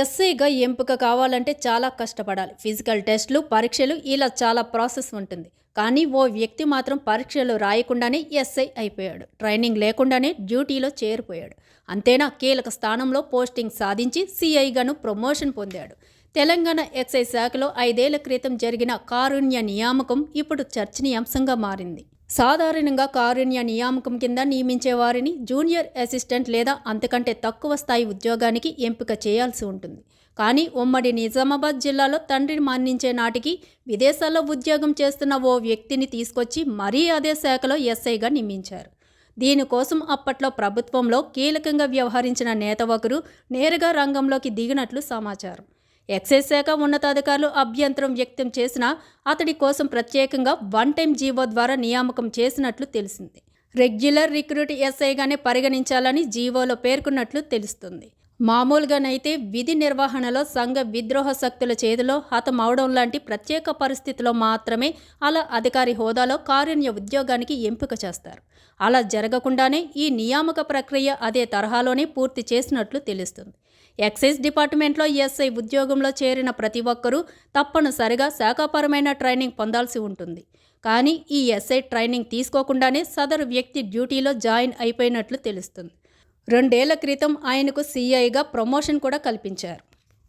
ఎస్ఐగా ఎంపిక కావాలంటే చాలా కష్టపడాలి. ఫిజికల్ టెస్టులు, పరీక్షలు ఇలా చాలా ప్రాసెస్ ఉంటుంది. కానీ ఓ వ్యక్తి మాత్రం పరీక్షలు రాయకుండానే ఎస్ఐ అయిపోయాడు. ట్రైనింగ్ లేకుండానే డ్యూటీలో చేరిపోయాడు. అంతేనా, కీలక స్థానంలో పోస్టింగ్ సాధించి సిఐగాను ప్రమోషన్ పొందాడు. తెలంగాణ ఎక్సైజ్ శాఖలో 5 ఏళ్ల క్రితం జరిగిన కారుణ్య నియామకం ఇప్పుడు చర్చనీయాంశంగా మారింది. సాధారణంగా కారుణ్య నియామకం కింద నియమించే వారిని జూనియర్ అసిస్టెంట్ లేదా అంతకంటే తక్కువ స్థాయి ఉద్యోగానికి ఎంపిక చేయాల్సి ఉంటుంది. కానీ ఉమ్మడి నిజామాబాద్ జిల్లాలో తండ్రిని మరణించే నాటికి విదేశాల్లో ఉద్యోగం చేస్తున్న ఓ వ్యక్తిని తీసుకొచ్చి మరీ అదే శాఖలో ఎస్ఐగా నియమించారు. దీనికోసం అప్పట్లో ప్రభుత్వంలో కీలకంగా వ్యవహరించిన నేత ఒకరు నేరుగా రంగంలోకి దిగినట్లు సమాచారం. ఎక్సైజ్ శాఖ ఉన్నతాధికారులు అభ్యంతరం వ్యక్తం చేసినా అతడి కోసం ప్రత్యేకంగా 1 టైం జీవో ద్వారా నియామకం చేసినట్లు తెలిసింది. రెగ్యులర్ రిక్రూట్ ఎస్ఐగానే పరిగణించాలని జీవోలో పేర్కొన్నట్లు తెలుస్తుంది. మామూలుగానైతే విధి నిర్వహణలో సంఘ విద్రోహ శక్తుల చేతిలో హతమవడం లాంటి ప్రత్యేక పరిస్థితిలో మాత్రమే అలా అధికారి హోదాలో కారుణ్య ఉద్యోగానికి ఎంపిక చేస్తారు. అలా జరగకుండానే ఈ నియామక ప్రక్రియ అదే తరహాలోనే పూర్తి చేసినట్లు తెలుస్తుంది. ఎక్సైజ్ డిపార్ట్మెంట్లో ఎస్ఐ ఉద్యోగంలో చేరిన ప్రతి ఒక్కరూ తప్పనిసరిగా శాఖాపరమైన ట్రైనింగ్ పొందాల్సి ఉంటుంది. కానీ ఈ ఎస్ఐ ట్రైనింగ్ తీసుకోకుండానే సదరు వ్యక్తి డ్యూటీలో జాయిన్ అయిపోయినట్లు తెలుస్తుంది. 2 ఏళ్ల క్రితం ఆయనకు సిఐగా ప్రమోషన్ కూడా కల్పించారు.